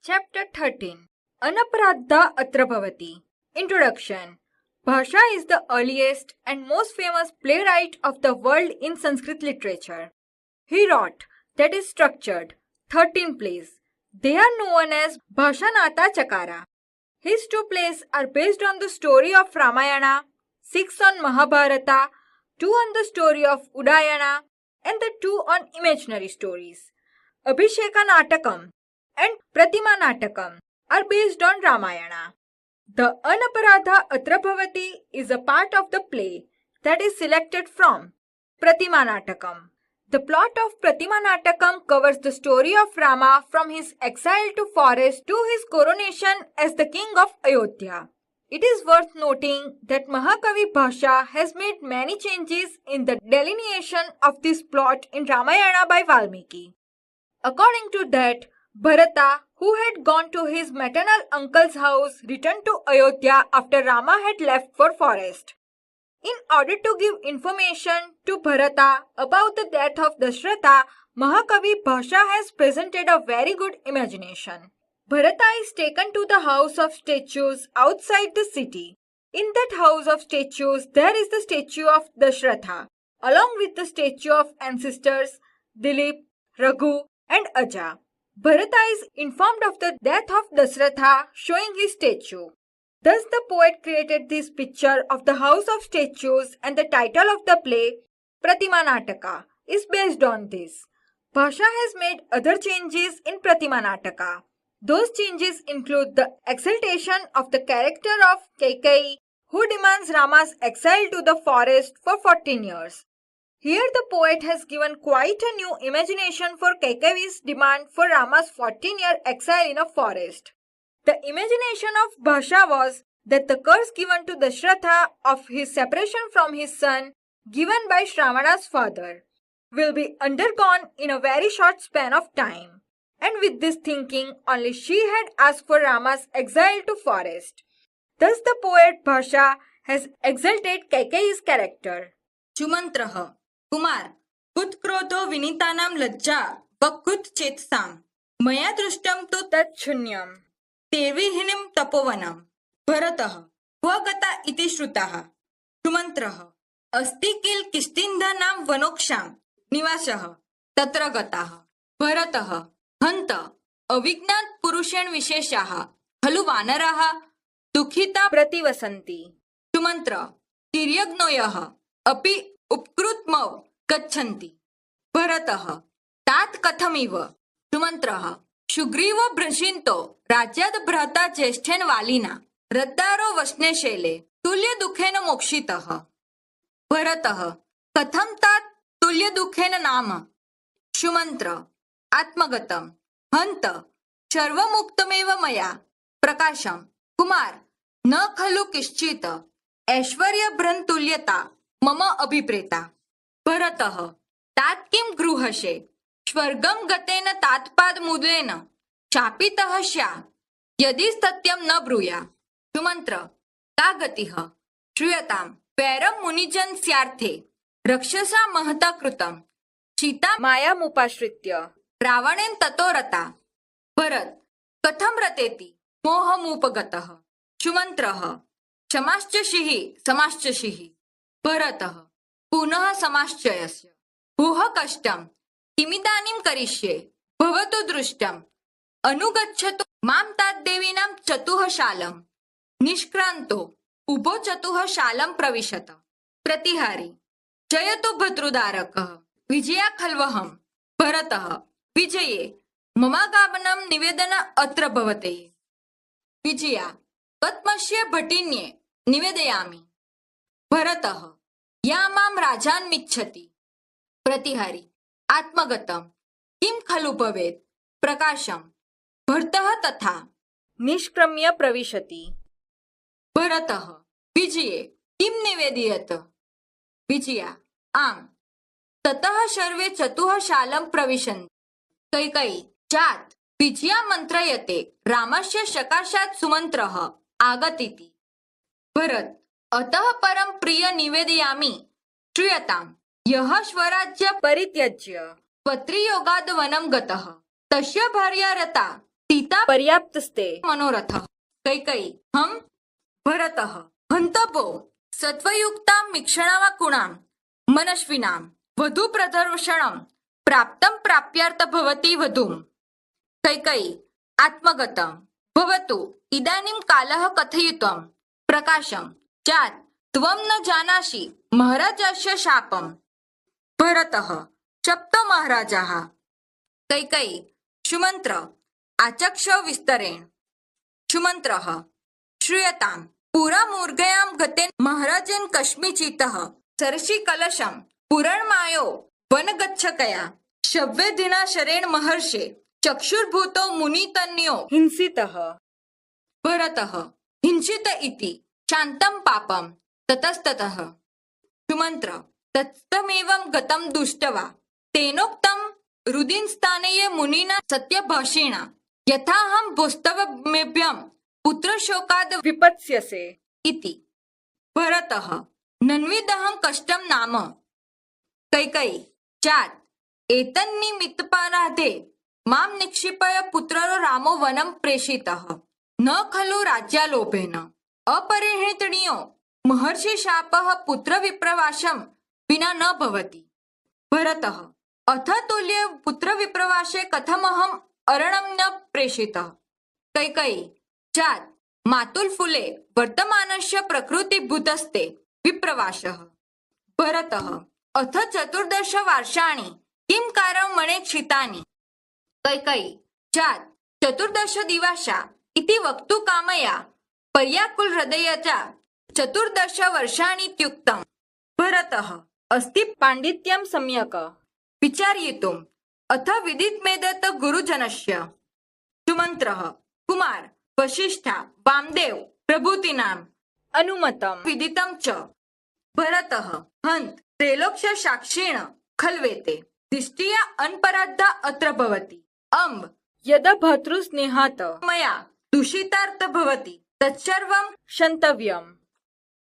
Chapter 13 Anapradha Atra Bhavati. Introduction. Bhasha is the earliest and most famous playwright of the world in Sanskrit literature. He wrote, that is structured, 13 plays. They are known as Bhashanata Chakara. His 2 plays are based on the story of Ramayana, 6 on Mahabharata, 2 on the story of Udayana, and the 2 on imaginary stories. Abhisheka Natakam and Pratima Natakam are based on Ramayana. The Anaparadha Atra Bhavati is a part of the play that is selected from Pratima Natakam. The plot of Pratima Natakam covers the story of Rama from his exile to forest to his coronation as the king of Ayodhya. It is worth noting that Mahakavi Bhasha has made many changes in the delineation of this plot in Ramayana by Valmiki. According to that, Bharata, who had gone to his maternal uncle's house, returned to Ayodhya after Rama had left for forest. In order to give information to Bharata about the death of Dashratha, Mahakavi Bhasha has presented a very good imagination. Bharata is taken to the house of statues outside the city. In that house of statues, there is the statue of Dashratha, along with the statue of ancestors Dilip, Raghu, and Aja. Bharata is informed of the death of Dashratha, showing his statue. Thus the poet created this picture of the house of statues, and the title of the play, Pratima Nataka, is based on this. Bhasha has made other changes in Pratima Nataka. Those changes include the exaltation of the character of Kaikeyi, who demands Rama's exile to the forest for 14 years. Here the poet has given quite a new imagination for Kaikeyi's demand for Rama's 14-year exile in a forest. The imagination of Bhasha was that the curse given to Dashratha of his separation from his son, given by Shravana's father, will be undergone in a very short span of time. And with this thinking, only she had asked for Rama's exile to forest. Thus the poet Bhasha has exalted Kaikeyi's character. चुमंत्रः Kumar कुत्क्रोधो विनीतानां लज्जा वकुत् चेतसाम् मया दृष्टं तु तच्छून्यम् तेर्विहीनं तपोवनं भरतः क्व गता इति श्रुताः चुमंत्रः अस्ति किल किष्किन्धानां वनोक्षां निवासः तत्र गताः भरतः हन्त अविज्ञात पुरुषेण विशेषाः खलु वानराः दुःखिता प्रतिवसन्ति. चुमन्त्र तिर्यग्नोयः अपि उपकृतमौ गच्छन्ति भरतः तात कथमिव चुमन्त्रः सुग्रीवो भ्रशिन्तो राज्याद् भ्राता ज्येष्ठेन वालिना रद्दारो वस्ने शैले तुल्य दुःखेन मोक्षितः भरतः कथं तात तुल्य दुःखेन नाम सुमन्त्र आत्मगतम् हन्त सर्वमुक्तमेव मया प्रकाशम् कुमार न खलु किश्चित् ऐश्वर्यभ्रन्तुल्यता मम अभिप्रेता भरतः तात किं गृहसे स्वर्गं गतेन तात्पादमुदेन शापितः स्यात् यदि सत्यं न ब्रूयात् सुमन्त्र का गतिः श्रूयतां वैरं मुनिजनस्यार्थे रक्षसा महता कृतं सीता मायामुपाश्रित्य रावणेन ततो रता भरत कथं रतेति मोहमुपगतः सुमन्त्रः समाश्चषिः भरतः पुनः समाश्चयस्य भूः कष्टं किमिदानीं करिष्ये भवतु दृष्टम् अनुगच्छतु मां ताद्देवीनां चतुःशालं निष्क्रान्तो उभो चतुःशालं प्रविशत प्रतिहारी जयतु भद्रुदारकः विजया खल्वहं भरतः विजये ममागमनं निवेदन अत्र भवते विजया पद्मस्य भटिन्ये निवेदयामि भरतः या मां राजान्मिच्छति प्रतिहारी आत्मगतं किं खलु भवेत् प्रकाशम् भर्तः तथा निष्क्रम्य प्रविशति. भरतः विजये किं निवेदयत् विजया आम् ततः सर्वे चतुःशालं प्रविशन्ति कैकेयी जात विजया मन्त्रयते रामस्य सकाशात् सुमन्त्रः आगतीति भरत अतः परं प्रिय निवेदयामि श्रूयतां यः स्वराज्य परित्यज्य पत्रियोगाद् वनं गतः तस्य भार्या रता सीता पर्याप्तस्ते मनोरथः कैकेयी हम भरतः हन्तभो सत्त्वयुक्तां मीक्षणावा कुणां मनस्विनां वधू प्रदर्शनं प्राप्तं प्राप्यार्थ भवति वधूं कैकेयी आत्मगतं भवतु इदानीं कालः कथयित्वं प्रकाशं चात् त्वं न जानासि महाराजस्य शापं भरतः सप्तो महाराजाः कैकेयी सुमन्त्र आचक्ष विस्तरेण सुमन्त्रः श्रूयतां पुरा मूर्घयां गतेन महाराजेन कस्मिंश्चित्तः सरसि कलशं पुरणमायो वनगच्छकया शव्यधिना शरेण महर्षे चक्षुर्भूतो मुनितन्यो हिंसितः भरतः हिंसित इति शान्तं पापं ततस्ततः सुमन्त्र तत्तमेवं गतं दुष्टवा तेनोक्तं रुदिनस्थाने मुनिना सत्यभाषिणा यथाहं भोस्तवमेभ्यं पुत्रशोकाद् विपत्स्यसे इति भरतः नन्विदहं कष्टं नाम कैकेयी चात् एतन्निमित्तापराधे मां निक्षिप्य पुत्ररो रामो वनं प्रेषितः न खलु राज्यालोभेन अपरिहृतनीयो महर्षि शापः पुत्रविप्रवासं विना न भवति भरतः अथ तुल्ये पुत्रविप्रवासे कथमहम् अरणं न प्रेषितः कैकेयी चात् मातुलफुले वर्तमानस्य प्रकृतिभूतस्ते विप्रवासः भरतः अथ 14 वर्षाणि किं कारं मणे क्षितानि कैकेयी चात् 14 दिवसा इति वक्तु कामया पर्याकुल हृदयचा 14 वर्षाणि इत्युक्तम् भरतः अस्ति पाण्डित्यं सम्यक् विचारयितुम् अथ विदितमेदत् गुरुजनस्य सुमन्त्रः कुमार वसिष्ठा वामदेव प्रभृतीनाम् अनुमतं विदितं च भरतः हन्त त्रैलोक्य साक्षिण खल्वेते दिष्ट्या अनपराधा अत्र भवति अम्ब यद भर्तृस्नेहात् मया दूषितार्थ भवति तत्सर्वं क्षन्तव्यम्